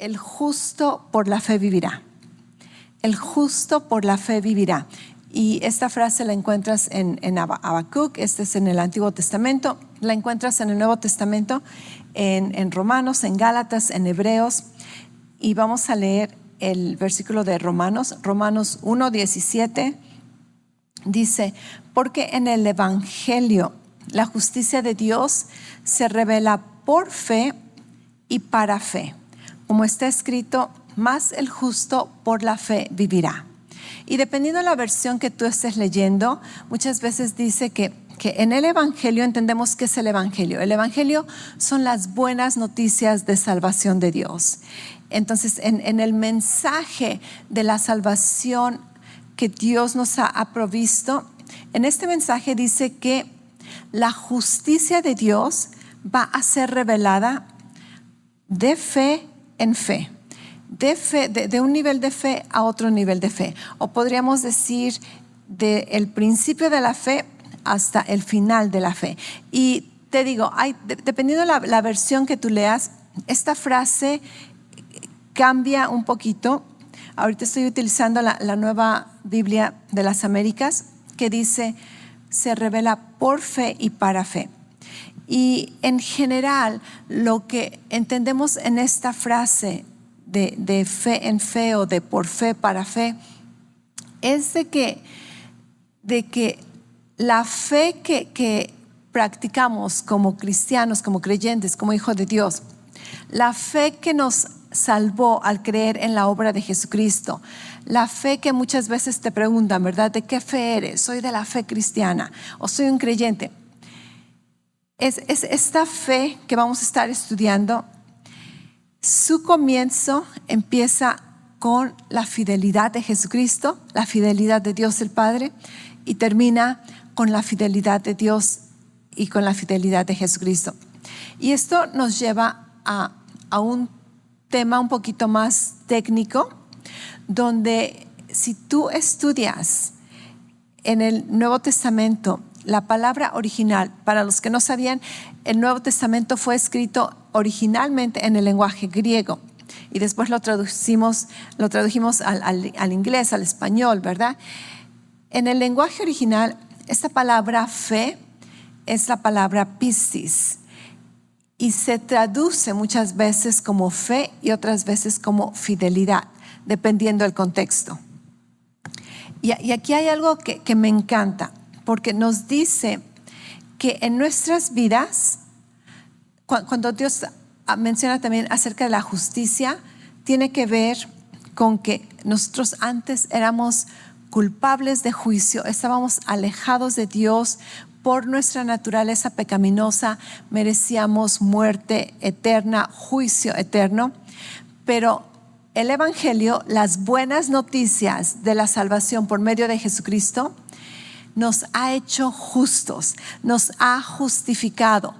el justo por la fe vivirá. El justo por la fe vivirá. Y esta frase la encuentras en Habacuc, este es en el Antiguo Testamento, la encuentras en el Nuevo Testamento, en Romanos, en Gálatas, en Hebreos. Y vamos a leer el versículo de Romanos 1:17. Dice, porque en el Evangelio la justicia de Dios se revela por fe y para fe. Como está escrito, más el justo por la fe vivirá. Y dependiendo de la versión que tú estés leyendo, muchas veces dice que en el Evangelio entendemos qué es el Evangelio. El Evangelio son las buenas noticias de salvación de Dios. Entonces, en el mensaje de la salvación que Dios nos ha provisto, en este mensaje dice que la justicia de Dios va a ser revelada de fe en fe. De un nivel de fe a otro nivel de fe. O podríamos decir del principio de la fe hasta el final de la fe. Y te digo, dependiendo de la versión que tú leas, esta frase cambia un poquito. Ahorita estoy utilizando la Nueva Biblia de las Américas, que dice, se revela por fe y para fe. Y en general, lo que entendemos en esta frase de fe en fe o de por fe para fe, es de que la fe que practicamos como cristianos, como creyentes, como hijos de Dios, la fe que nos salvó al creer en la obra de Jesucristo, la fe que muchas veces te preguntan, ¿verdad? ¿De qué fe eres? Soy de la fe cristiana o soy un creyente. Es esta fe que vamos a estar estudiando. Su comienzo empieza con la fidelidad de Jesucristo, la fidelidad de Dios el Padre, y termina con la fidelidad de Dios y con la fidelidad de Jesucristo. Y esto nos lleva a un tema un poquito más técnico, donde si tú estudias en el Nuevo Testamento la palabra original, para los que no sabían, el Nuevo Testamento fue escrito originalmente en el lenguaje griego y después lo tradujimos al inglés, al español, ¿verdad? En el lenguaje original, esta palabra fe es la palabra pistis y se traduce muchas veces como fe y otras veces como fidelidad, dependiendo del contexto. Y aquí hay algo que me encanta, porque nos dice que en nuestras vidas, cuando Dios menciona también acerca de la justicia, tiene que ver con que nosotros antes éramos culpables de juicio, estábamos alejados de Dios por nuestra naturaleza pecaminosa, merecíamos muerte eterna, juicio eterno, pero el Evangelio, las buenas noticias de la salvación por medio de Jesucristo, nos ha hecho justos, nos ha justificado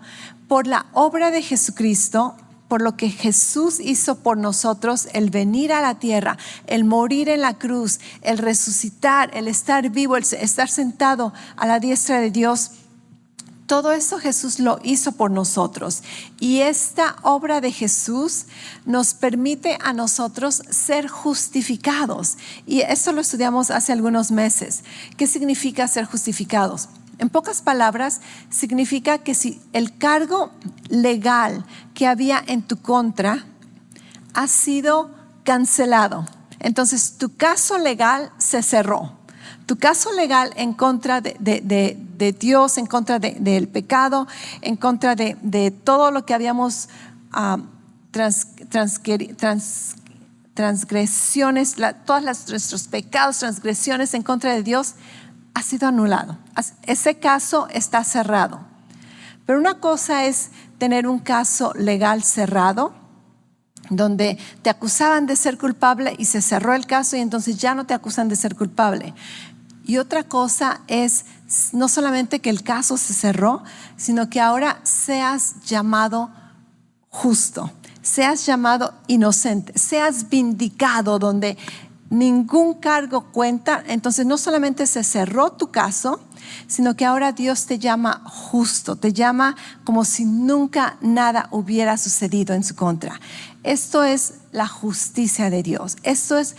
por la obra de Jesucristo, por lo que Jesús hizo por nosotros, el venir a la tierra, el morir en la cruz, el resucitar, el estar vivo, el estar sentado a la diestra de Dios. Todo eso Jesús lo hizo por nosotros, y esta obra de Jesús nos permite a nosotros ser justificados, y esto lo estudiamos hace algunos meses. ¿Qué significa ser justificados? En pocas palabras, significa que si el cargo legal que había en tu contra ha sido cancelado, entonces tu caso legal se cerró. Tu caso legal en contra de Dios, en contra del pecado, en contra de todo lo que habíamos transgresiones, todos nuestros pecados, transgresiones en contra de Dios, ha sido anulado. Ese caso está cerrado. Pero una cosa es tener un caso legal cerrado, donde te acusaban de ser culpable y se cerró el caso y entonces ya no te acusan de ser culpable. Y otra cosa es no solamente que el caso se cerró, sino que ahora seas llamado justo, seas llamado inocente, seas vindicado, donde ningún cargo cuenta. Entonces no solamente se cerró tu caso, sino que ahora Dios te llama justo, te llama como si nunca nada hubiera sucedido en su contra. Esto es la justicia de Dios. Esto es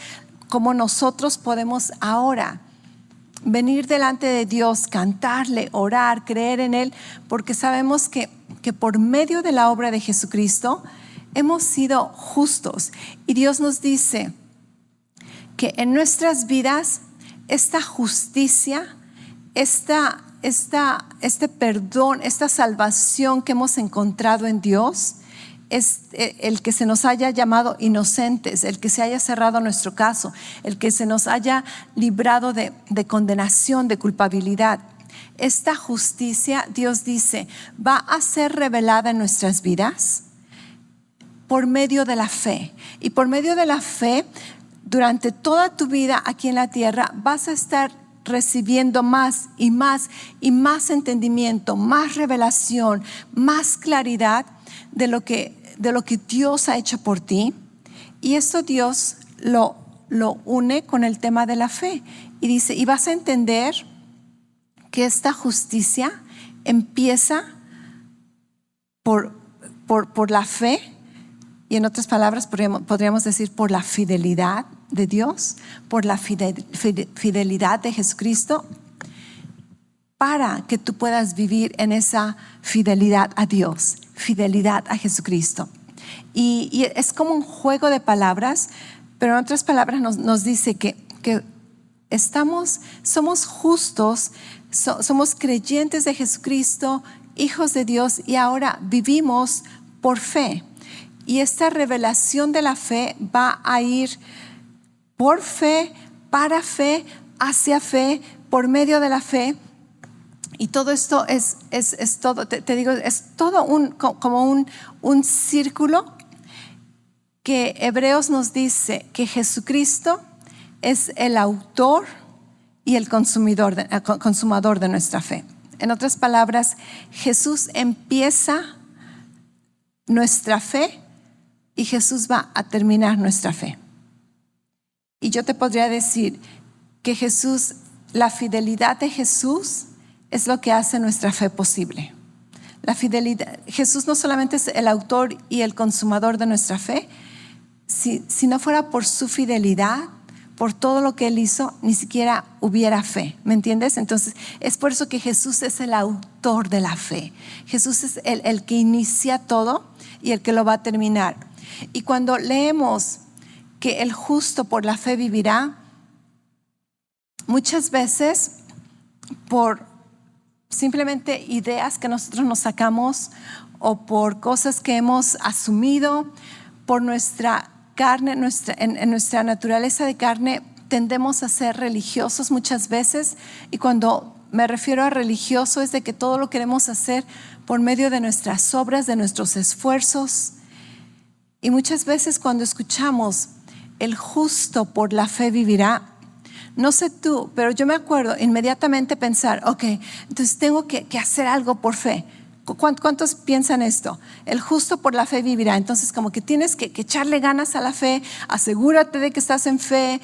como nosotros podemos ahora venir delante de Dios, cantarle, orar, creer en Él, porque sabemos que por medio de la obra de Jesucristo hemos sido justos. Y Dios nos dice que en nuestras vidas esta justicia, este perdón, esta salvación que hemos encontrado en Dios, es el que se nos haya llamado inocentes, el que se haya cerrado nuestro caso, el que se nos haya librado de condenación, de culpabilidad. Esta justicia, Dios dice, va a ser revelada en nuestras vidas por medio de la fe. Y por medio de la fe, durante toda tu vida aquí en la tierra, vas a estar recibiendo más y más y más entendimiento, más revelación, más claridad de lo que Dios ha hecho por ti. Y esto Dios lo une con el tema de la fe. Y dice, y vas a entender que esta justicia empieza por la fe. Y en otras palabras podríamos decir por la fidelidad de Dios, por la fidelidad de Jesucristo, para que tú puedas vivir en esa fidelidad a Dios, fidelidad a Jesucristo. Y es como un juego de palabras, pero en otras palabras nos dice que somos justos, somos creyentes de Jesucristo, hijos de Dios, y ahora vivimos por fe. Y esta revelación de la fe va a ir por fe, para fe, hacia fe, por medio de la fe. Y todo esto es todo, te digo, es todo como un círculo que Hebreos nos dice que Jesucristo es el autor y el consumador de nuestra fe. En otras palabras, Jesús empieza nuestra fe y Jesús va a terminar nuestra fe. Y yo te podría decir que la fidelidad de Jesús es lo que hace nuestra fe posible. La fidelidad, Jesús no solamente es el autor y el consumador de nuestra fe, si no fuera por su fidelidad, por todo lo que Él hizo, ni siquiera hubiera fe. ¿Me entiendes? Entonces, es por eso que Jesús es el autor de la fe. Jesús es el que inicia todo y el que lo va a terminar. Y cuando leemos que el justo por la fe vivirá, muchas veces por simplemente ideas que nosotros nos sacamos o por cosas que hemos asumido, por nuestra carne, en nuestra naturaleza de carne, tendemos a ser religiosos muchas veces. Y cuando me refiero a religioso es de que todo lo queremos hacer por medio de nuestras obras, de nuestros esfuerzos. Y muchas veces cuando escuchamos el justo por la fe vivirá, no sé tú, pero yo me acuerdo inmediatamente pensar, ok, entonces tengo que hacer algo por fe. ¿Cuántos piensan esto? El justo por la fe vivirá. Entonces como que tienes que echarle ganas a la fe, asegúrate de que estás en fe,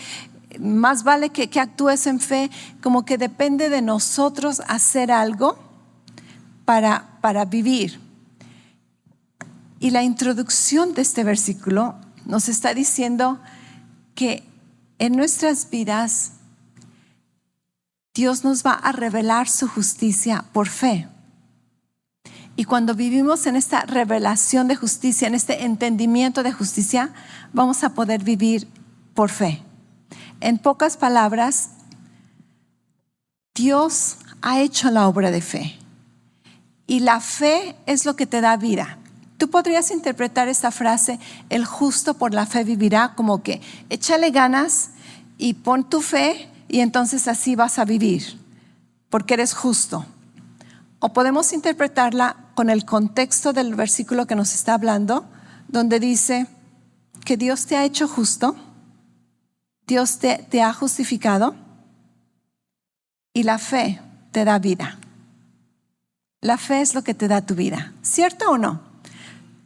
más vale que actúes en fe. Como que depende de nosotros hacer algo para vivir. Y la introducción de este versículo nos está diciendo que en nuestras vidas Dios nos va a revelar su justicia por fe. Y cuando vivimos en esta revelación de justicia, en este entendimiento de justicia, vamos a poder vivir por fe. En pocas palabras, Dios ha hecho la obra de fe. Y la fe es lo que te da vida. Tú podrías interpretar esta frase, el justo por la fe vivirá, como que échale ganas y pon tu fe y entonces así vas a vivir, porque eres justo. O podemos interpretarla con el contexto del versículo que nos está hablando, donde dice que Dios te ha hecho justo, Dios te ha justificado y la fe te da vida. La fe es lo que te da tu vida, ¿cierto o no?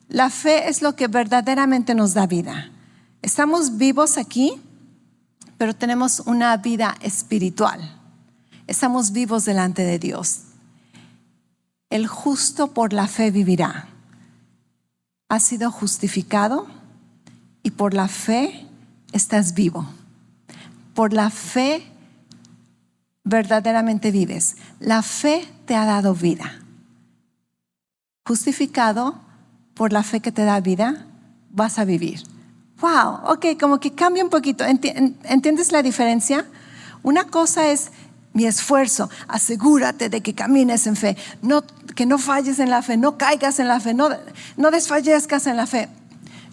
La fe es lo que verdaderamente nos da vida. Estamos vivos aquí, pero tenemos una vida espiritual. Estamos vivos delante de Dios. El justo por la fe vivirá. Has sido justificado y por la fe estás vivo. Por la fe verdaderamente vives. La fe te ha dado vida. Justificado por la fe que te da vida, vas a vivir. Wow, ok, como que cambia un poquito. ¿Entiendes la diferencia? Una cosa es mi esfuerzo, asegúrate de que camines en fe, que no falles en la fe, no caigas en la fe, no desfallezcas en la fe.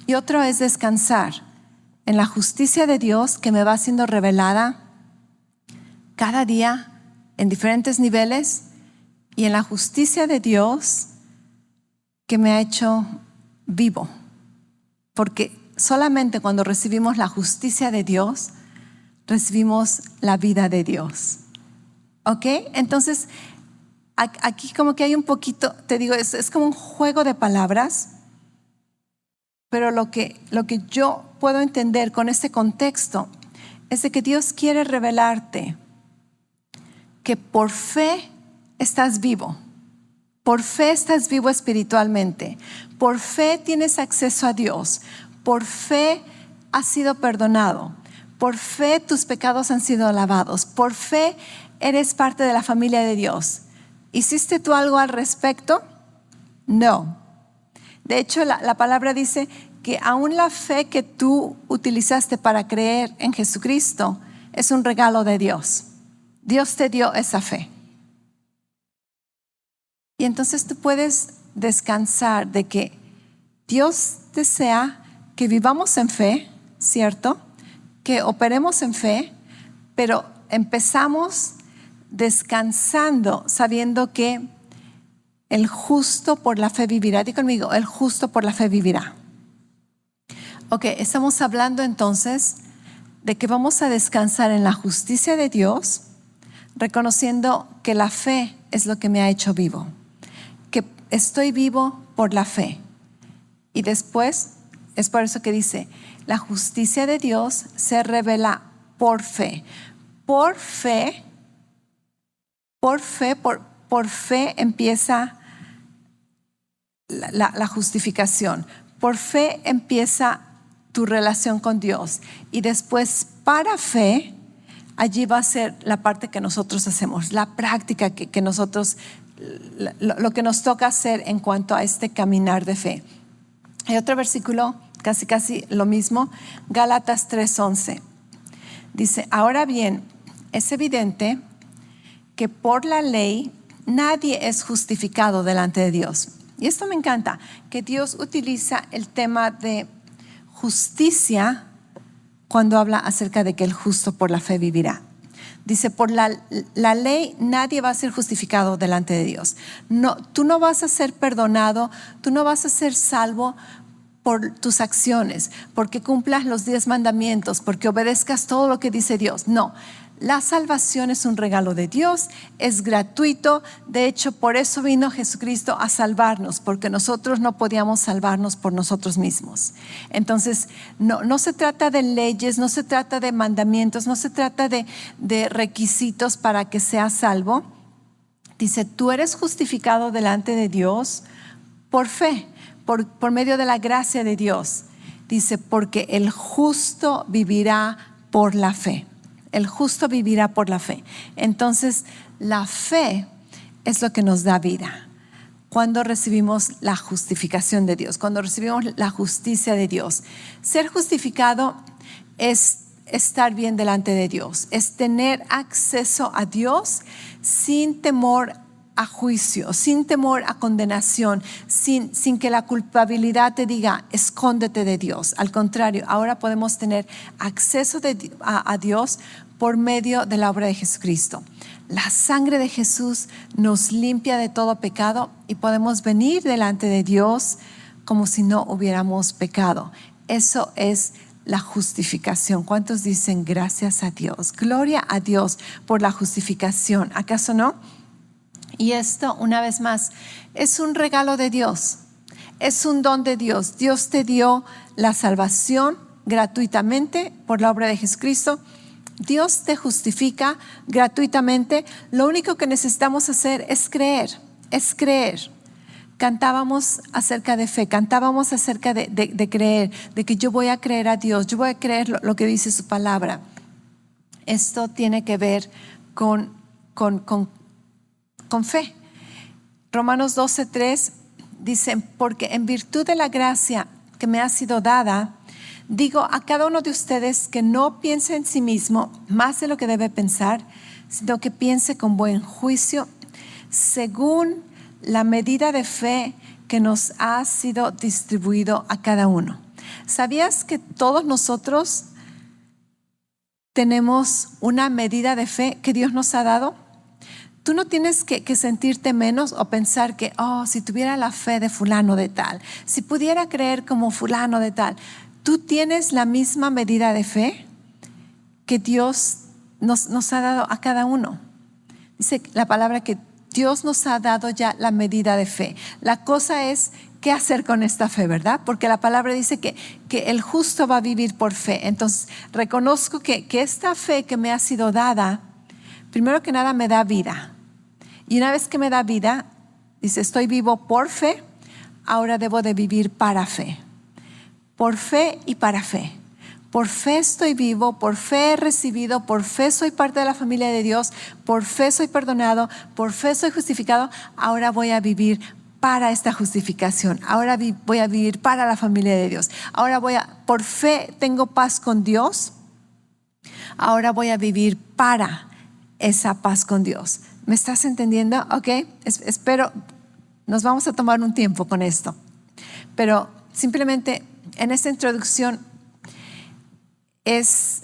Y otro es descansar en la justicia de Dios que me va siendo revelada cada día en diferentes niveles, y en la justicia de Dios que me ha hecho vivo. Porque solamente cuando recibimos la justicia de Dios, recibimos la vida de Dios. ¿Ok? Entonces, aquí como que hay un poquito, te digo, es como un juego de palabras, pero lo que yo puedo entender con este contexto es de que Dios quiere revelarte que por fe estás vivo. Por fe estás vivo espiritualmente. Por fe tienes acceso a Dios. Por fe has sido perdonado. Por fe tus pecados han sido lavados. Por fe eres parte de la familia de Dios. ¿Hiciste tú algo al respecto? No. De hecho, la palabra dice que aún la fe que tú utilizaste para creer en Jesucristo es un regalo de Dios. Dios te dio esa fe. Y entonces tú puedes descansar de que Dios desea que vivamos en fe, ¿cierto? Que operemos en fe, pero empezamos descansando, sabiendo que el justo por la fe vivirá. Di conmigo, el justo por la fe vivirá. Ok, estamos hablando entonces de que vamos a descansar en la justicia de Dios, reconociendo que la fe es lo que me ha hecho vivo, que estoy vivo por la fe. Y después es por eso que dice, la justicia de Dios se revela por fe. Por fe empieza la justificación. Por fe empieza tu relación con Dios. Y después, para fe, allí va a ser la parte que nosotros hacemos, la práctica que nosotros, lo que nos toca hacer en cuanto a este caminar de fe. Hay otro versículo, casi lo mismo, Gálatas 3:11. Dice, ahora bien, es evidente que por la ley nadie es justificado delante de Dios. Y esto me encanta, que Dios utiliza el tema de justicia cuando habla acerca de que el justo por la fe vivirá. Dice, por la ley nadie va a ser justificado delante de Dios. No, tú no vas a ser perdonado, tú no vas a ser salvo por tus acciones, porque cumplas los 10 mandamientos, porque obedezcas todo lo que dice Dios. No, la salvación es un regalo de Dios, es gratuito. De hecho, por eso vino Jesucristo a salvarnos, porque nosotros no podíamos salvarnos por nosotros mismos. Entonces, no se trata de leyes, no se trata de mandamientos, no se trata de requisitos para que seas salvo. Dice, tú eres justificado delante de Dios por fe, por medio de la gracia de Dios. Dice, porque el justo vivirá por la fe. El justo vivirá por la fe. Entonces, la fe es lo que nos da vida. Cuando recibimos la justificación de Dios, cuando recibimos la justicia de Dios. Ser justificado es estar bien delante de Dios, es tener acceso a Dios sin temor a juicio, sin temor a condenación, sin que la culpabilidad te diga, escóndete de Dios. Al contrario, ahora podemos tener acceso a Dios por medio de la obra de Jesucristo. La sangre de Jesús nos limpia de todo pecado y podemos venir delante de Dios como si no hubiéramos pecado. Eso es la justificación. ¿Cuántos dicen gracias a Dios? Gloria a Dios por la justificación. ¿Acaso no? Y esto, una vez más, es un regalo de Dios, es un don de Dios. Dios te dio la salvación gratuitamente por la obra de Jesucristo Dios te justifica gratuitamente. Lo único que necesitamos hacer es creer, es creer. Cantábamos acerca de fe, cantábamos acerca de creer, de que yo voy a creer a Dios, yo voy a creer lo que dice su palabra. Esto tiene que ver con fe. Romanos 12:3 dice, porque en virtud de la gracia que me ha sido dada, digo a cada uno de ustedes que no piense en sí mismo más de lo que debe pensar, sino que piense con buen juicio, según la medida de fe que nos ha sido distribuido a cada uno. ¿Sabías que todos nosotros tenemos una medida de fe que Dios nos ha dado? Tú no tienes que sentirte menos o pensar que, si tuviera la fe de fulano de tal, si pudiera creer como fulano de tal. Tú tienes la misma medida de fe que Dios nos ha dado a cada uno. Dice la palabra que Dios nos ha dado ya la medida de fe. La cosa es qué hacer con esta fe, ¿verdad? Porque la palabra dice que el justo va a vivir por fe. Entonces, reconozco que esta fe que me ha sido dada, primero que nada me da vida. Y una vez que me da vida, dice, estoy vivo por fe, ahora debo de vivir para fe. Por fe y para fe. Por fe estoy vivo, por fe he recibido, por fe soy parte de la familia de Dios, por fe soy perdonado, por fe soy justificado. Ahora voy a vivir para esta justificación. Ahora voy a vivir para la familia de Dios. Ahora por fe tengo paz con Dios. Ahora voy a vivir para esa paz con Dios. ¿Me estás entendiendo? Ok, espero, nos vamos a tomar un tiempo con esto. Pero simplemente en esta introducción es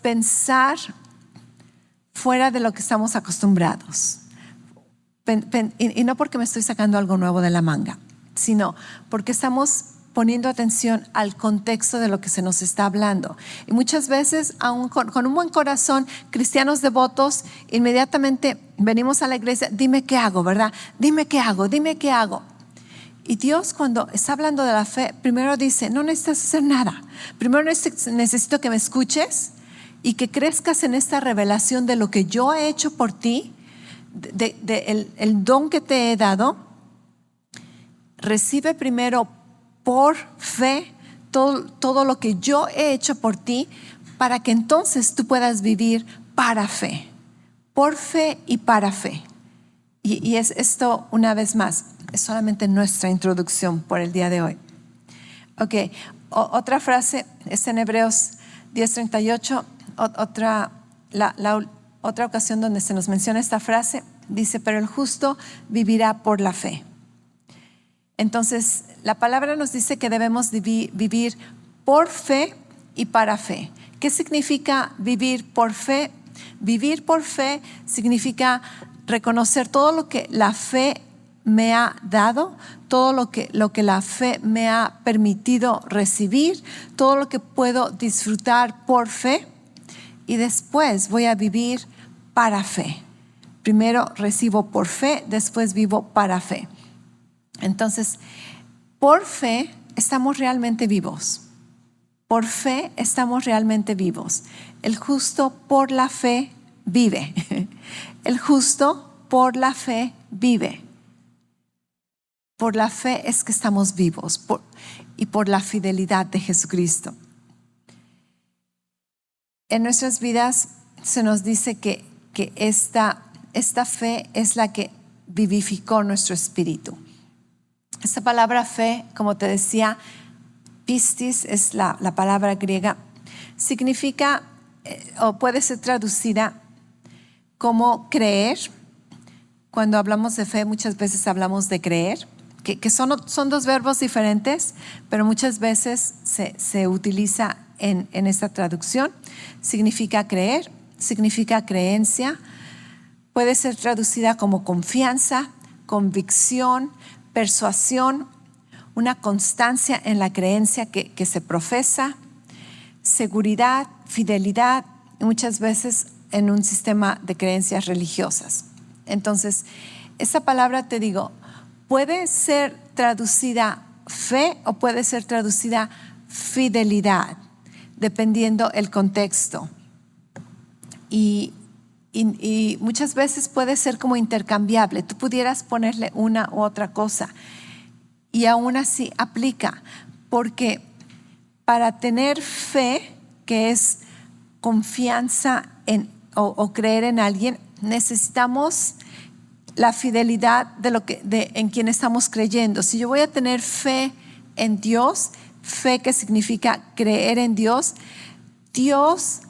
pensar fuera de lo que estamos acostumbrados. Y no porque me estoy sacando algo nuevo de la manga, sino porque estamos poniendo atención al contexto de lo que se nos está hablando. Y muchas veces, aún con un buen corazón, cristianos devotos, inmediatamente venimos a la iglesia, dime qué hago, ¿verdad? Dime qué hago, dime qué hago. Y Dios, cuando está hablando de la fe, primero dice, no necesitas hacer nada. Primero necesito que me escuches y que crezcas en esta revelación de lo que yo he hecho por ti, el don que te he dado. Recibe primero por fe todo lo que yo he hecho por ti, para que entonces tú puedas vivir para fe. Por fe y para fe. Y es esto, una vez más, es solamente nuestra introducción por el día de hoy. Ok, otra frase es en Hebreos 10:38, otra ocasión donde se nos menciona esta frase, dice, pero el justo vivirá por la fe. Entonces, la palabra nos dice que debemos vivir por fe y para fe. ¿Qué significa vivir por fe? Vivir por fe significa reconocer todo lo que la fe me ha dado, todo lo que la fe me ha permitido recibir, todo lo que puedo disfrutar por fe, y después voy a vivir para fe. Primero recibo por fe, después vivo para fe. Entonces, por fe estamos realmente vivos. Por fe estamos realmente vivos. El justo por la fe vive. El justo por la fe vive. Por la fe es que estamos vivos y por la fidelidad de Jesucristo. En nuestras vidas se nos dice que esta fe es la que vivificó nuestro espíritu. Esta palabra fe, como te decía, pistis es la palabra griega, significa o puede ser traducida como creer. Cuando hablamos de fe, muchas veces hablamos de creer, que son dos verbos diferentes, pero muchas veces se utiliza en esta traducción. Significa creer, significa creencia, puede ser traducida como confianza, convicción, persuasión, una constancia en la creencia que se profesa, seguridad, fidelidad, y muchas veces en un sistema de creencias religiosas. Entonces, esa palabra, te digo, puede ser traducida fe o puede ser traducida fidelidad, dependiendo el contexto. y muchas veces puede ser como intercambiable. Tú pudieras ponerle una u otra cosa y aún así aplica, porque para tener fe, que es confianza o creer en alguien, necesitamos la fidelidad en quien estamos creyendo. Si yo voy a tener fe en Dios, fe que significa creer en Dios, Dios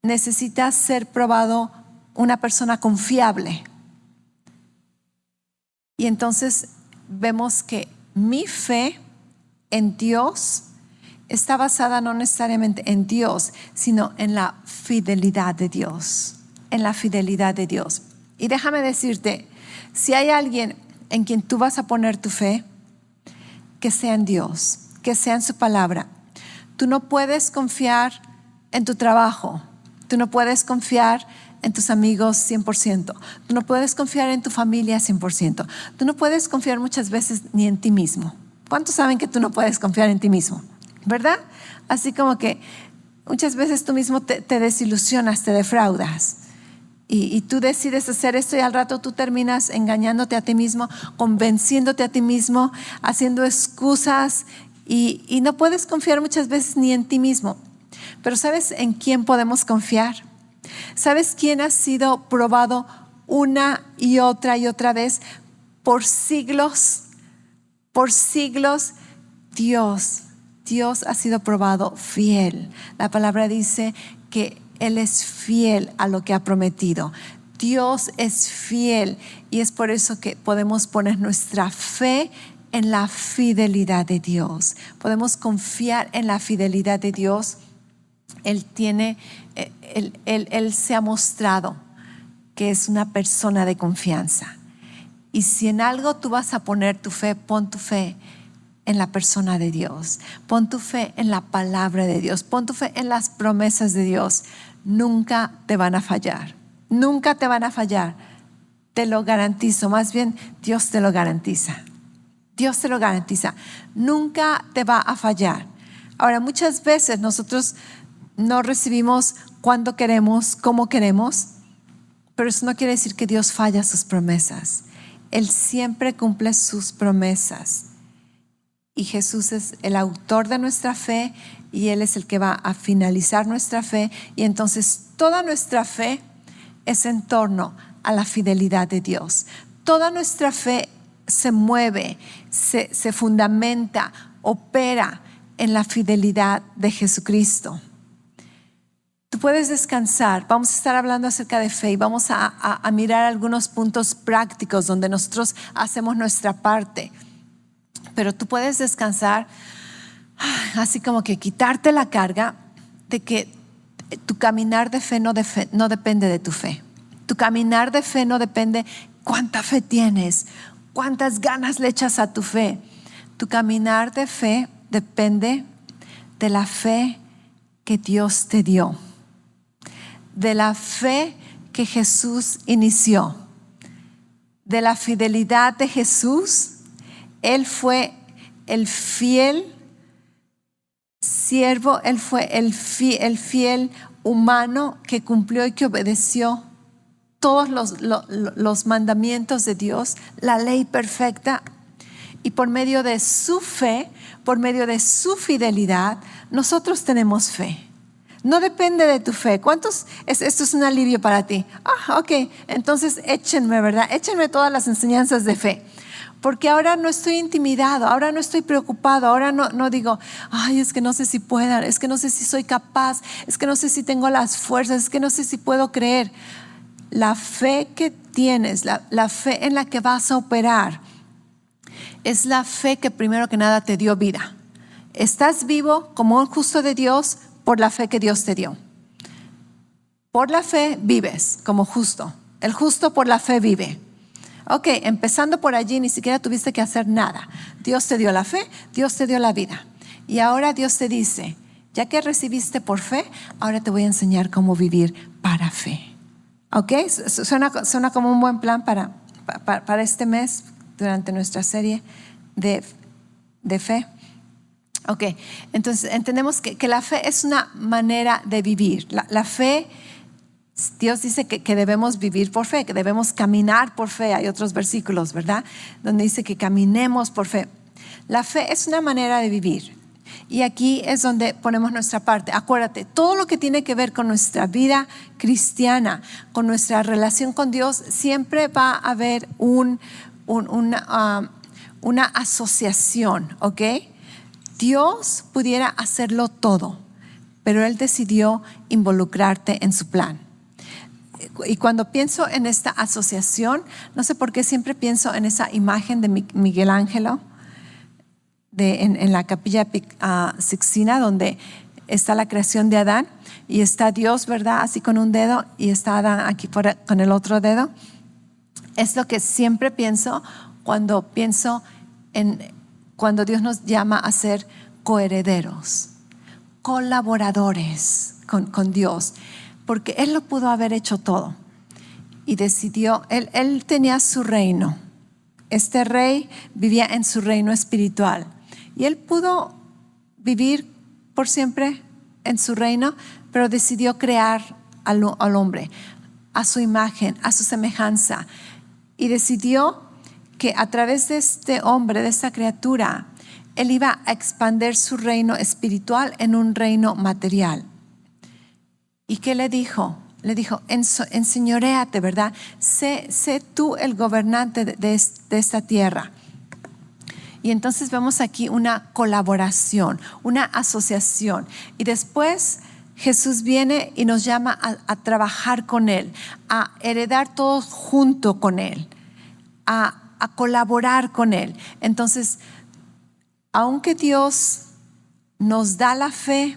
necesita ser probado una persona confiable. Y entonces vemos que mi fe en Dios está basada no necesariamente en Dios, sino en la fidelidad de Dios. En la fidelidad de Dios. Y déjame decirte, si hay alguien en quien tú vas a poner tu fe, que sea en Dios, que sea en su palabra. Tú no puedes confiar en tu trabajo. Tú no puedes confiar en tus amigos 100%. Tú no puedes confiar en tu familia 100%. Tú no puedes confiar muchas veces ni en ti mismo. ¿Cuántos saben que tú no puedes confiar en ti mismo? ¿Verdad? Así como que muchas veces tú mismo te desilusionas, te defraudas. Y tú decides hacer esto y al rato tú terminas engañándote a ti mismo, convenciéndote a ti mismo, haciendo excusas y no puedes confiar muchas veces ni en ti mismo. Pero ¿sabes en quién podemos confiar? ¿Sabes quién ha sido probado una y otra vez por siglos? Por siglos, Dios ha sido probado fiel. La palabra dice que Él es fiel a lo que ha prometido. Dios es fiel y es por eso que podemos poner nuestra fe en la fidelidad de Dios. Podemos confiar en la fidelidad de Dios. Él se ha mostrado que es una persona de confianza. Y si en algo tú vas a poner tu fe, pon tu fe en la persona de Dios. Pon tu fe en la palabra de Dios. Pon tu fe en las promesas de Dios. Nunca te van a fallar. Nunca te van a fallar. Te lo garantizo. Más bien, Dios te lo garantiza. Dios te lo garantiza. Nunca te va a fallar. Ahora, muchas veces nosotros no recibimos cuando queremos, como queremos, pero eso no quiere decir que Dios falla sus promesas. Él siempre cumple sus promesas. Y Jesús es el autor de nuestra fe y Él es el que va a finalizar nuestra fe. Y entonces toda nuestra fe es en torno a la fidelidad de Dios. Toda nuestra fe se mueve, se fundamenta, opera en la fidelidad de Jesucristo. Tú puedes descansar. Vamos a estar hablando acerca de fe y vamos a mirar algunos puntos prácticos donde nosotros hacemos nuestra parte. Pero tú puedes descansar, así como que quitarte la carga de que tu caminar de fe no depende de tu fe. Tu caminar de fe no depende cuánta fe tienes, cuántas ganas le echas a tu fe. Tu caminar de fe depende de la fe que Dios te dio, de la fe que Jesús inició, de la fidelidad de Jesús. Él fue el fiel siervo, Él fue el fiel humano que cumplió y que obedeció todos los mandamientos de Dios, la ley perfecta. Y por medio de su fe, por medio de su fidelidad, nosotros tenemos fe. No depende de tu fe. Esto es un alivio para ti? Ok, entonces échenme, ¿verdad? Échenme todas las enseñanzas de fe. Porque ahora no estoy intimidado, ahora no estoy preocupado, ahora no digo, es que no sé si pueda, es que no sé si soy capaz, es que no sé si tengo las fuerzas, es que no sé si puedo creer. La fe que tienes, la fe en la que vas a operar, es la fe que primero que nada te dio vida. Estás vivo como un justo de Dios por la fe que Dios te dio. Por la fe vives como justo. El justo por la fe vive. Ok, empezando por allí, ni siquiera tuviste que hacer nada. Dios te dio la fe, Dios te dio la vida. Y ahora Dios te dice, ya que recibiste por fe, ahora te voy a enseñar cómo vivir para fe. Ok, suena como un buen plan para este mes, durante nuestra serie de fe. Ok, entonces entendemos que la fe es una manera de vivir. La fe Dios dice que debemos vivir por fe, que debemos caminar por fe. Hay otros versículos, ¿verdad?, donde dice que caminemos por fe. La fe es una manera de vivir. Y aquí es donde ponemos nuestra parte. Acuérdate, todo lo que tiene que ver con nuestra vida cristiana, con nuestra relación con Dios, siempre va a haber una asociación, ¿ok? Dios pudiera hacerlo todo, pero Él decidió involucrarte en su plan. Y cuando pienso en esta asociación, no sé por qué siempre pienso en esa imagen de Miguel Ángel en la Capilla Sixtina, donde está la creación de Adán y está Dios, ¿verdad?, así con un dedo, y está Adán aquí con el otro dedo. Es lo que siempre pienso cuando Dios nos llama a ser coherederos, colaboradores con Dios, porque Él lo pudo haber hecho todo y decidió. Él tenía su reino. Este rey vivía en su reino espiritual y Él pudo vivir por siempre en su reino, pero decidió crear al hombre a su imagen, a su semejanza, y decidió que a través de este hombre, de esta criatura, Él iba a expandir su reino espiritual en un reino material. ¿Y qué le dijo? Le dijo, enseñoréate, ¿verdad? Sé tú el gobernante de esta tierra. Y entonces vemos aquí una colaboración, una asociación. Y después Jesús viene y nos llama a trabajar con Él, a heredar todos junto con Él, a colaborar con Él. Entonces, aunque Dios nos da la fe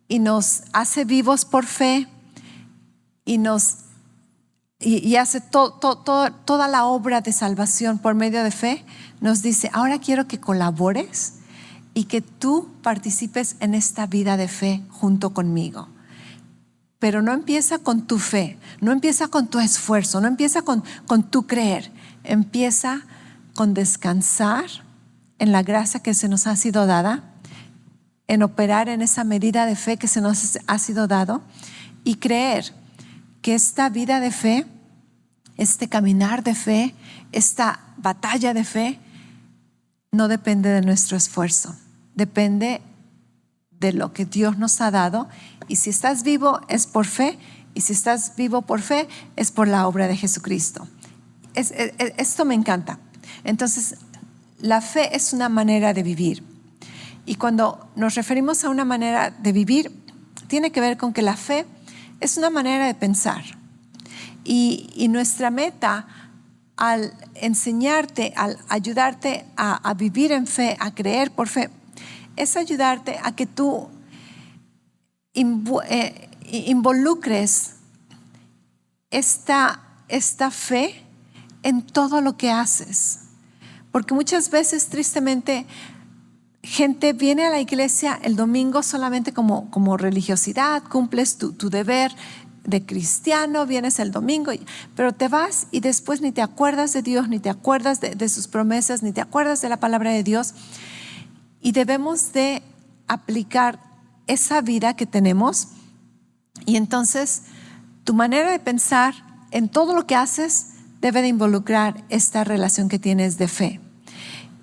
y nos hace vivos por fe y hace toda la obra de salvación por medio de fe, nos dice, ahora quiero que colabores y que tú participes en esta vida de fe junto conmigo. Pero no empieza con tu fe, no empieza con tu esfuerzo, no empieza con tu creer. Empieza con descansar en la gracia que se nos ha sido dada, en operar en esa medida de fe que se nos ha sido dado, y creer que esta vida de fe, este caminar de fe, esta batalla de fe, no depende de nuestro esfuerzo, depende de lo que Dios nos ha dado. Y si estás vivo es por fe, y si estás vivo por fe es por la obra de Jesucristo. Esto me encanta. Entonces, la fe es una manera de vivir. Y cuando nos referimos a una manera de vivir, tiene que ver con que la fe es una manera de pensar. Y nuestra meta al enseñarte, al ayudarte a vivir en fe, a creer por fe, es ayudarte a que tú involucres esta fe en todo lo que haces. Porque muchas veces, tristemente, gente viene a la iglesia el domingo solamente como religiosidad, cumples tu deber de cristiano, vienes el domingo, pero te vas y después ni te acuerdas de Dios, ni te acuerdas de sus promesas, ni te acuerdas de la palabra de Dios. Y debemos de aplicar esa vida que tenemos. Y entonces tu manera de pensar en todo lo que haces debe de involucrar esta relación que tienes de fe.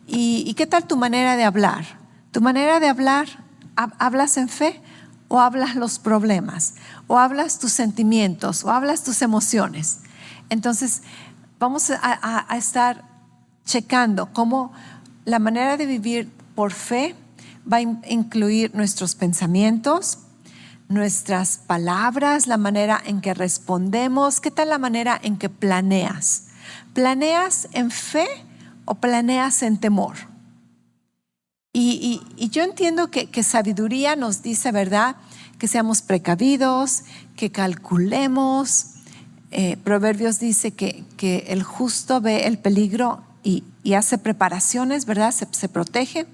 ¿Y qué tal tu manera de hablar? Tu manera de hablar, ¿hablas en fe o hablas los problemas? ¿O hablas tus sentimientos? ¿O hablas tus emociones? Entonces vamos a estar checando cómo la manera de vivir por fe va a incluir nuestros pensamientos, nuestras palabras, la manera en que respondemos. ¿Qué tal la manera en que planeas? ¿Planeas en fe o planeas en temor? Y yo entiendo que sabiduría nos dice, ¿verdad?, que seamos precavidos, que calculemos. Proverbios dice que el justo ve el peligro y hace preparaciones, ¿verdad?, se protege.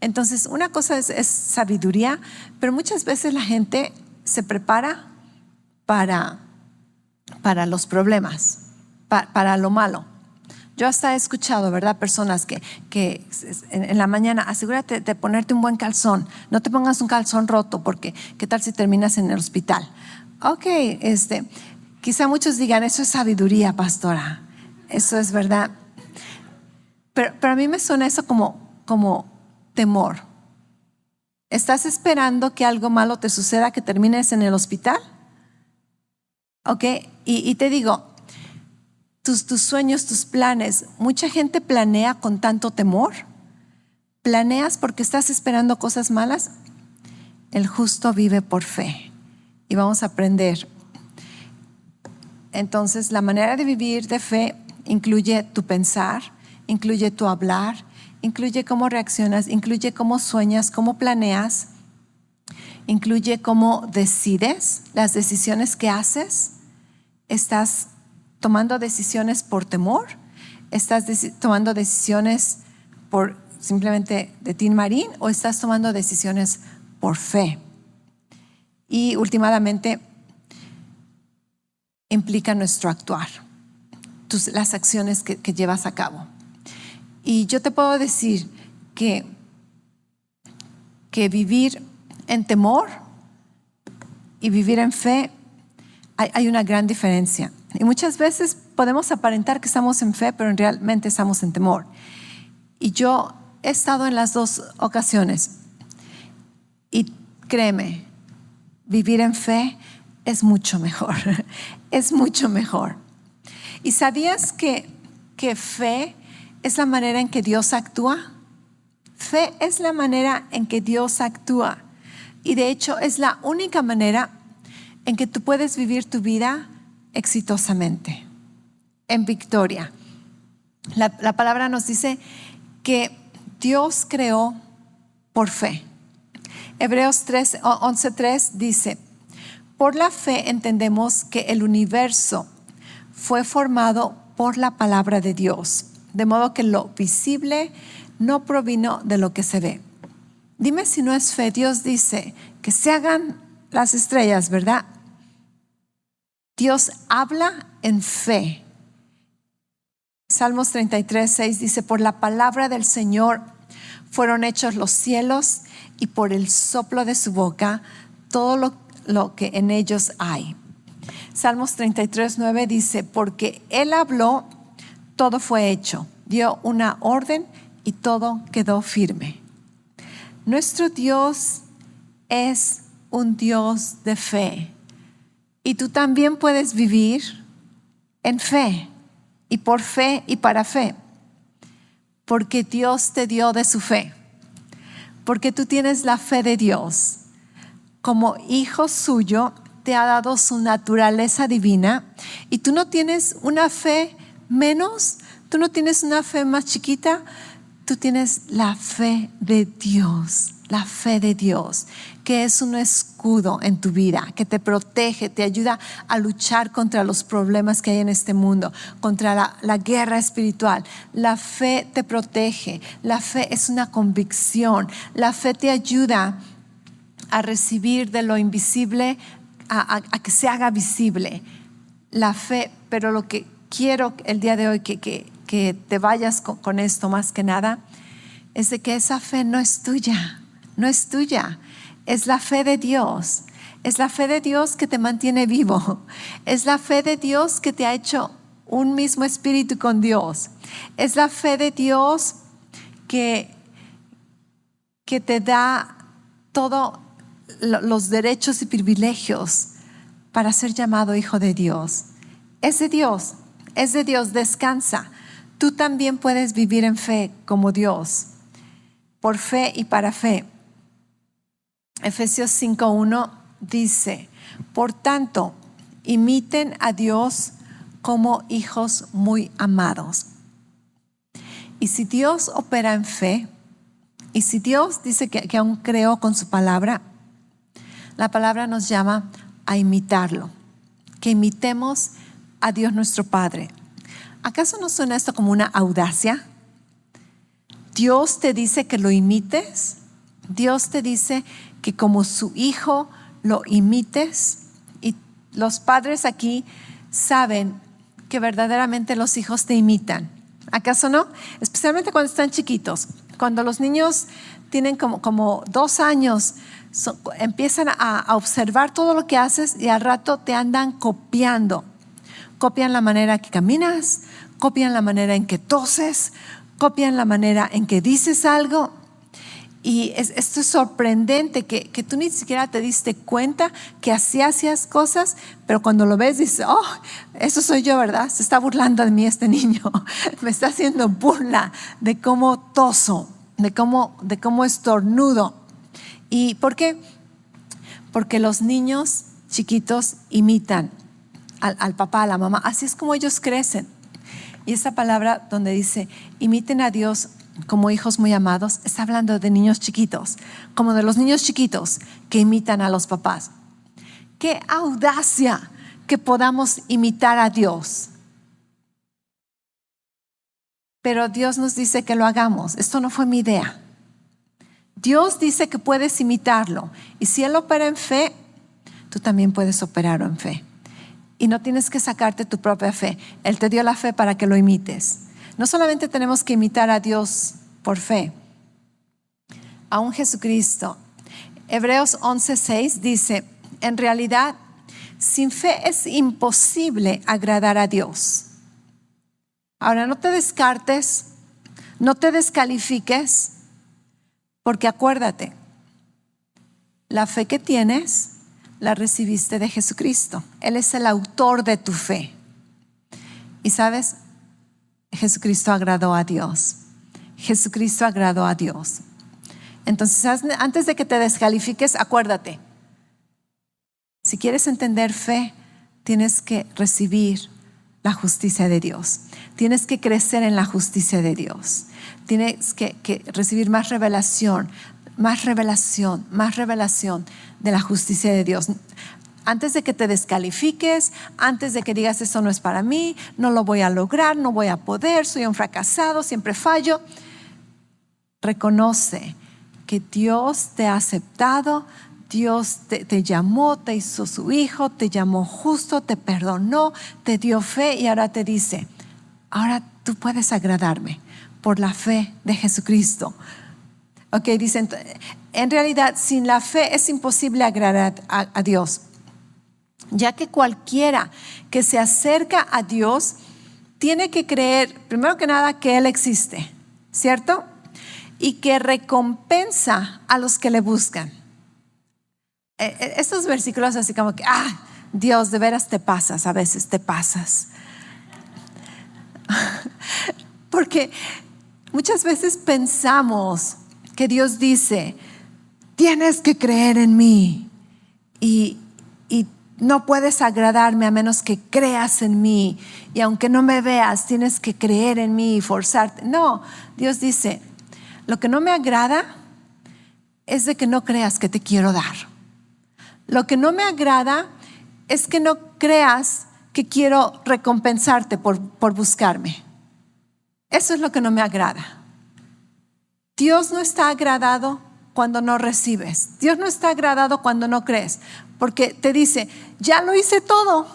Entonces, una cosa es sabiduría, pero muchas veces la gente se prepara para los problemas, para lo malo. Yo hasta he escuchado, ¿verdad?, personas que en la mañana, asegúrate de ponerte un buen calzón, no te pongas un calzón roto, porque ¿qué tal si terminas en el hospital? Ok, quizá muchos digan, eso es sabiduría, pastora. Eso es verdad. Pero a mí me suena eso como temor. ¿Estás esperando que algo malo te suceda, que termines en el hospital? Ok, y te digo, tus sueños, tus planes, mucha gente planea con tanto temor. ¿Planeas porque estás esperando cosas malas? El justo vive por fe. Y vamos a aprender. Entonces, la manera de vivir de fe incluye tu pensar, incluye tu hablar, incluye cómo reaccionas, incluye cómo sueñas, cómo planeas, incluye cómo decides, las decisiones que haces. ¿Estás tomando decisiones por temor? ¿Estás tomando decisiones por simplemente de Tin Marín o estás tomando decisiones por fe? Y últimamente implica nuestro actuar, las acciones que llevas a cabo. Y yo te puedo decir que vivir en temor y vivir en fe hay una gran diferencia. Y muchas veces podemos aparentar que estamos en fe, pero realmente estamos en temor. Y yo he estado en las dos ocasiones. Y créeme, vivir en fe es mucho mejor. Es mucho mejor. ¿Y sabías que fe es la manera en que Dios actúa? Fe es la manera en que Dios actúa. Y de hecho es la única manera en que tú puedes vivir tu vida exitosamente, en victoria. La palabra nos dice que Dios creó por fe. Hebreos 11:3 dice, por la fe entendemos que el universo fue formado por la palabra de Dios, de modo que lo visible no provino de lo que se ve. Dime si no es fe. Dios dice que se hagan las estrellas, ¿verdad? Dios habla en fe. Salmos 33:6 dice, por la palabra del Señor fueron hechos los cielos y por el soplo de su boca todo lo que en ellos hay. Salmos 33:9 dice, porque Él habló, todo fue hecho. Dio una orden y todo quedó firme. Nuestro Dios es un Dios de fe. Y tú también puedes vivir en fe y por fe y para fe. Porque Dios te dio de su fe. Porque tú tienes la fe de Dios. Como hijo suyo, te ha dado su naturaleza divina. Y tú no tienes una fe menos, tú no tienes una fe más chiquita. Tú tienes la fe de Dios. La fe de Dios, que es un escudo en tu vida, que te protege, te ayuda a luchar contra los problemas que hay en este mundo, contra la guerra espiritual. La fe te protege, la fe es una convicción, la fe te ayuda a recibir de lo invisible, a que se haga visible. La fe, pero lo que quiero el día de hoy que te vayas con esto más que nada, es de que esa fe no es tuya. No es tuya, es la fe de Dios. Es la fe de Dios que te mantiene vivo. Es la fe de Dios que te ha hecho un mismo espíritu con Dios. Es la fe de Dios que te da todos los derechos y privilegios para ser llamado hijo de Dios. Es de Dios, descansa. Tú también puedes vivir en fe como Dios, por fe y para fe. Efesios 5:1 dice, por tanto, imiten a Dios como hijos muy amados. Y si Dios opera en fe, y si Dios dice que aún creó con su palabra, la palabra nos llama a imitarlo, que imitemos a Dios nuestro Padre. ¿Acaso no suena esto como una audacia? Dios te dice que lo imites. Dios te dice que como su hijo lo imites. Y los padres aquí saben que verdaderamente los hijos te imitan. ¿Acaso no? Especialmente cuando están chiquitos. Cuando los niños tienen como 2 años, empiezan a observar todo lo que haces y al rato te andan copiando. Copian la manera que caminas, copian la manera en que toses, copian la manera en que dices algo. Y esto es sorprendente que tú ni siquiera te diste cuenta que así hacías cosas, pero cuando lo ves dices, oh, eso soy yo, ¿verdad? Se está burlando de mí este niño. Me está haciendo burla de cómo toso, de cómo estornudo. ¿Y por qué? Porque los niños chiquitos imitan al papá, a la mamá. Así es como ellos crecen. Y esa palabra donde dice, imiten a Dios como hijos muy amados, está hablando de niños chiquitos, como de los niños chiquitos que imitan a los papás. ¡Qué audacia que podamos imitar a Dios! Pero Dios nos dice que lo hagamos. Esto no fue mi idea. Dios dice que puedes imitarlo. Y si Él opera en fe, tú también puedes operar en fe. Y no tienes que sacarte tu propia fe. Él te dio la fe para que lo imites. No solamente tenemos que imitar a Dios por fe, a un Jesucristo. Hebreos 11:6 dice, en realidad, sin fe es imposible agradar a Dios. Ahora, no te descartes, no te descalifiques, porque acuérdate, la fe que tienes la recibiste de Jesucristo. Él es el autor de tu fe. Y sabes, Jesucristo agradó a Dios. Jesucristo agradó a Dios. Entonces, antes de que te descalifiques, acuérdate, si quieres entender fe, tienes que recibir la justicia de Dios. Tienes que crecer en la justicia de Dios. Tienes que recibir más revelación de la justicia de Dios. Antes de que te descalifiques, antes de que digas eso no es para mí, no lo voy a lograr, no voy a poder, soy un fracasado, siempre fallo. Reconoce que Dios te ha aceptado, Dios te llamó, te hizo su hijo, te llamó justo, te perdonó, te dio fe y ahora te dice, ahora tú puedes agradarme por la fe de Jesucristo. Ok, dicen, en realidad sin la fe es imposible agradar a Dios, ya que cualquiera que se acerca a Dios tiene que creer, primero que nada, que Él existe, ¿cierto? Y que recompensa a los que le buscan. Estos versículos así como que, Dios, de veras te pasas, a veces te pasas. Porque muchas veces pensamos que Dios dice, tienes que creer en mí y no puedes agradarme a menos que creas en mí, y aunque no me veas tienes que creer en mí y forzarte. No, Dios dice, lo que no me agrada es de que no creas que te quiero dar. Lo que no me agrada es que no creas que quiero recompensarte por buscarme. Eso es lo que no me agrada. Dios no está agradado cuando no recibes. Dios no está agradado cuando no crees, porque te dice, ya lo hice todo,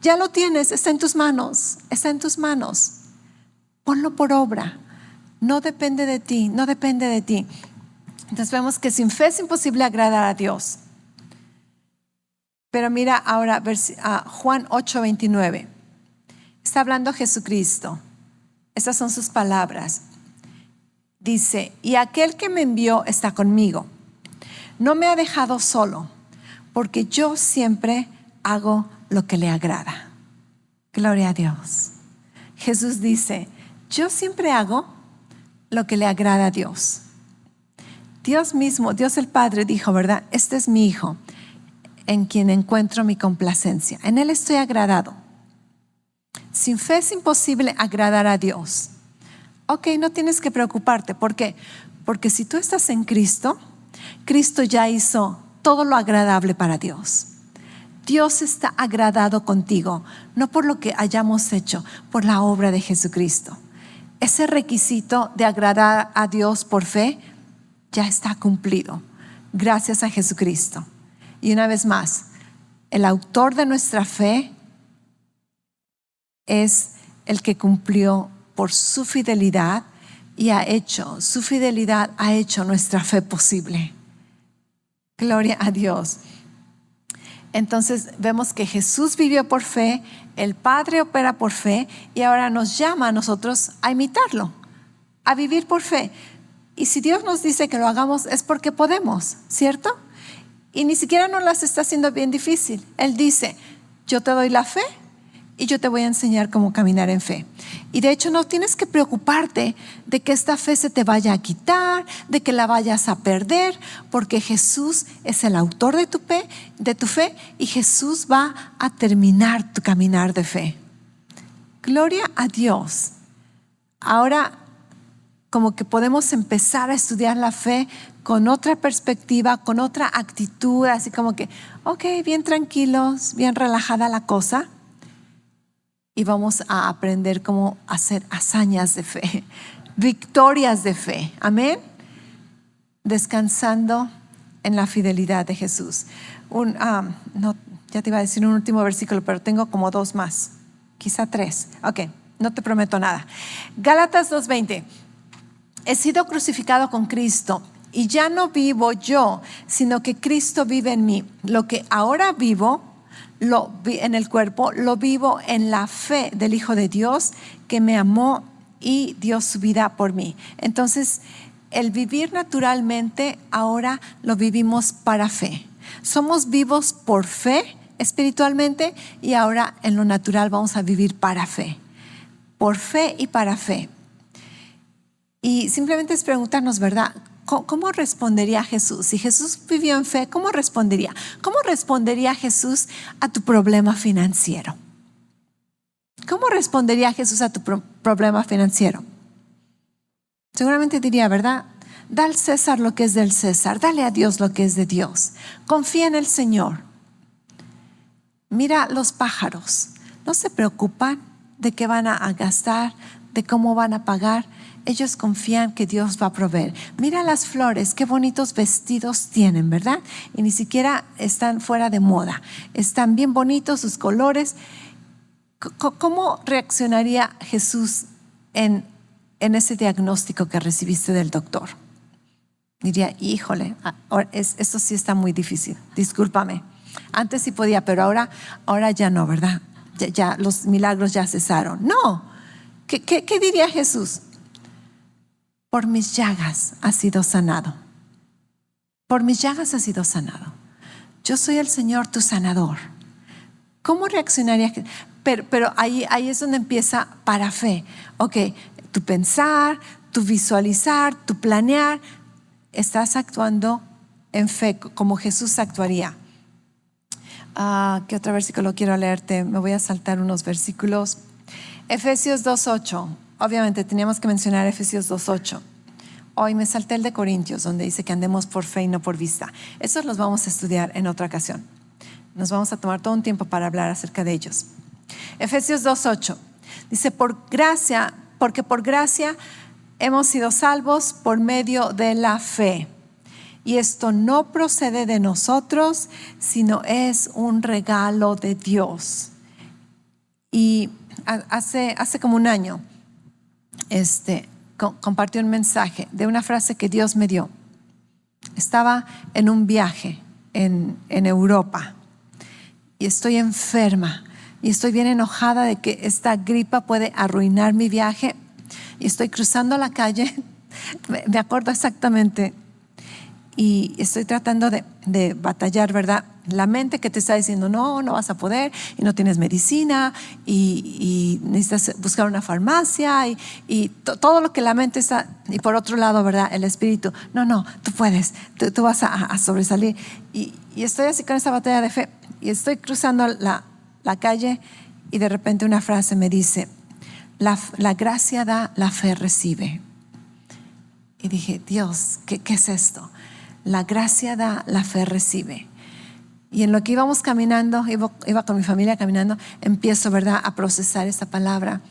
ya lo tienes, está en tus manos, está en tus manos. Ponlo por obra. No depende de ti, no depende de ti. Entonces vemos que sin fe es imposible agradar a Dios. Pero mira ahora Juan 8:29. Está hablando Jesucristo. Estas son sus palabras. Dice, y aquel que me envió está conmigo. No me ha dejado solo, porque yo siempre hago lo que le agrada. Gloria a Dios. Jesús dice, yo siempre hago lo que le agrada a Dios. Dios mismo, Dios el Padre dijo, ¿verdad? Este es mi Hijo, en quien encuentro mi complacencia. En Él estoy agradado. Sin fe es imposible agradar a Dios. Ok, no tienes que preocuparte. ¿Por qué? Porque si tú estás en Cristo, Cristo ya hizo todo lo agradable para Dios. Dios está agradado contigo, no por lo que hayamos hecho, por la obra de Jesucristo. Ese requisito de agradar a Dios por fe ya está cumplido, gracias a Jesucristo. Y una vez más, el autor de nuestra fe es el que cumplió por su fidelidad y su fidelidad ha hecho nuestra fe posible. Gloria a Dios. Entonces vemos que Jesús vivió por fe, el Padre opera por fe y ahora nos llama a nosotros a imitarlo, a vivir por fe. Y si Dios nos dice que lo hagamos es porque podemos, ¿cierto? Y ni siquiera nos las está haciendo bien difícil. Él dice, yo te doy la fe y yo te voy a enseñar cómo caminar en fe. Y de hecho no tienes que preocuparte de que esta fe se te vaya a quitar, de que la vayas a perder, porque Jesús es el autor de tu fe y Jesús va a terminar tu caminar de fe. Gloria a Dios. Ahora como que podemos empezar a estudiar la fe con otra perspectiva, con otra actitud, así como que, ok, bien tranquilos, bien relajada la cosa. Y vamos a aprender cómo hacer hazañas de fe, victorias de fe. Amén. Descansando en la fidelidad de Jesús. Ya te iba a decir un último versículo, pero tengo como 2 más, quizá 3. Ok, no te prometo nada. Gálatas 2:20. He sido crucificado con Cristo y ya no vivo yo, sino que Cristo vive en mí. Lo que ahora vivo en el cuerpo, lo vivo en la fe del Hijo de Dios que me amó y dio su vida por mí. Entonces, el vivir naturalmente ahora lo vivimos para fe. Somos vivos por fe espiritualmente y ahora en lo natural vamos a vivir para fe. Por fe y para fe. Y simplemente es preguntarnos, ¿verdad? ¿Cómo respondería Jesús? Si Jesús vivió en fe, ¿cómo respondería? ¿Cómo respondería Jesús a tu problema financiero? ¿Cómo respondería Jesús a tu problema financiero? Seguramente diría, ¿verdad? Da al César lo que es del César, dale a Dios lo que es de Dios. Confía en el Señor. Mira los pájaros, no se preocupan de qué van a gastar, de cómo van a pagar. Ellos confían que Dios va a proveer. Mira las flores, qué bonitos vestidos tienen, ¿verdad? Y ni siquiera están fuera de moda. Están bien bonitos sus colores. ¿Cómo reaccionaría Jesús en ese diagnóstico que recibiste del doctor? Diría, híjole, esto sí está muy difícil. Discúlpame. Antes sí podía, pero ahora ya no, ¿verdad? Ya los milagros ya cesaron. No. ¿Qué diría Jesús? Por mis llagas has sido sanado. Por mis llagas has sido sanado. Yo soy el Señor tu sanador. ¿Cómo reaccionaría? Pero ahí es donde empieza para fe. Ok, tu pensar, tu visualizar, tu planear. Estás actuando en fe como Jesús actuaría. ¿Qué otro versículo quiero leerte? Me voy a saltar unos versículos. Efesios 2:8. Obviamente teníamos que mencionar Efesios 2:8. Hoy me salté el de Corintios, donde dice que andemos por fe y no por vista. Esos los vamos a estudiar en otra ocasión. Nos vamos a tomar todo un tiempo para hablar acerca de ellos. Efesios 2:8 dice, porque por gracia hemos sido salvos por medio de la fe. Y esto no procede de nosotros, sino es un regalo de Dios. Y hace como un año, compartí un mensaje de una frase que Dios me dio. Estaba en un viaje en Europa y estoy enferma y estoy bien enojada de que esta gripa puede arruinar mi viaje y estoy cruzando la calle, me acuerdo exactamente, y estoy tratando de batallar, ¿verdad? La mente que te está diciendo, no vas a poder, y no tienes medicina, y necesitas buscar una farmacia, y todo lo que la mente está, y por otro lado, ¿verdad? El espíritu, no, tú puedes, tú vas a sobresalir. Y estoy así con esa batalla de fe, y estoy cruzando la calle, y de repente una frase me dice, la gracia da, la fe recibe. Y dije, Dios, ¿qué es esto? La gracia da, la fe recibe. Y en lo que íbamos caminando, iba con mi familia caminando, empiezo, ¿verdad?, a procesar esa palabra.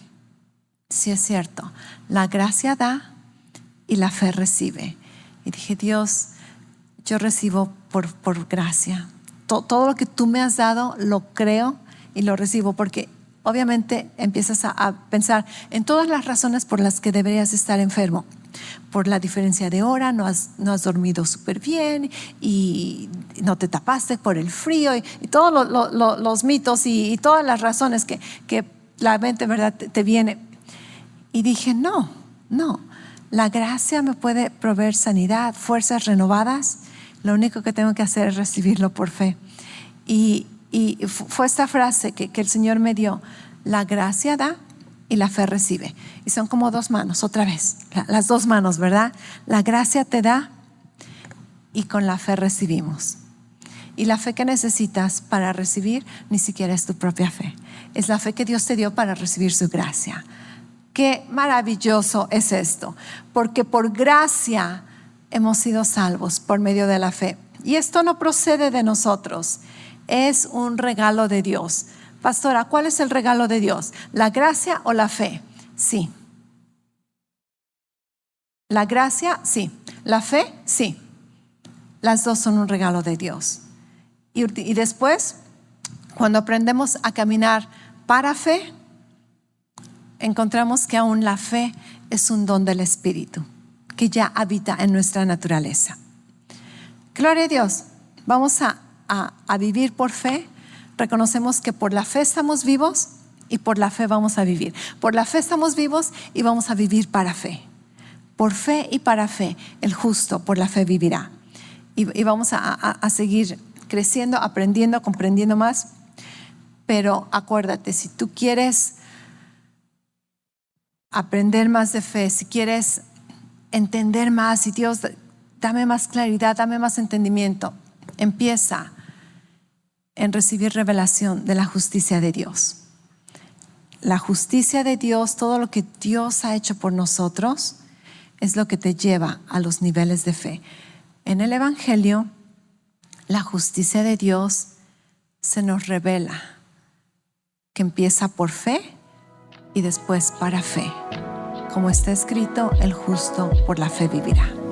Sí es cierto, la gracia da y la fe recibe. Y dije, Dios, yo recibo por gracia. Todo lo que tú me has dado lo creo y lo recibo, porque obviamente empiezas a pensar en todas las razones por las que deberías estar enfermo. Por la diferencia de hora, no has dormido súper bien y no te tapaste por el frío y todos los mitos y todas las razones que la mente, ¿verdad?, te viene. Y dije, no, la gracia me puede proveer sanidad, fuerzas renovadas. Lo único que tengo que hacer es recibirlo por fe. Y fue esta frase que el Señor me dio: la gracia da y la fe recibe. Y son como dos manos, otra vez, las dos manos, ¿verdad? La gracia te da y con la fe recibimos. Y la fe que necesitas para recibir ni siquiera es tu propia fe. Es la fe que Dios te dio para recibir su gracia. Qué maravilloso es esto, porque por gracia hemos sido salvos por medio de la fe. Y esto no procede de nosotros, es un regalo de Dios. Pastora, ¿cuál es el regalo de Dios? ¿La gracia o la fe? Sí. La gracia, sí. La fe, sí. Las dos son un regalo de Dios. Y después, cuando aprendemos a caminar para fe, encontramos que aún la fe es un don del Espíritu que ya habita en nuestra naturaleza. Gloria a Dios. Vamos a vivir por fe. Reconocemos que por la fe estamos vivos y por la fe vamos a vivir. Por la fe estamos vivos y vamos a vivir para fe. Por fe y para fe, el justo por la fe vivirá. Y vamos a seguir creciendo, aprendiendo, comprendiendo más. Pero acuérdate, si tú quieres aprender más de fe, si quieres entender más, si Dios, dame más claridad, dame más entendimiento, empieza en recibir revelación de la justicia de Dios. La justicia de Dios, todo lo que Dios ha hecho por nosotros, es lo que te lleva a los niveles de fe. En el Evangelio, la justicia de Dios se nos revela, que empieza por fe y después para fe. Como está escrito, el justo por la fe vivirá.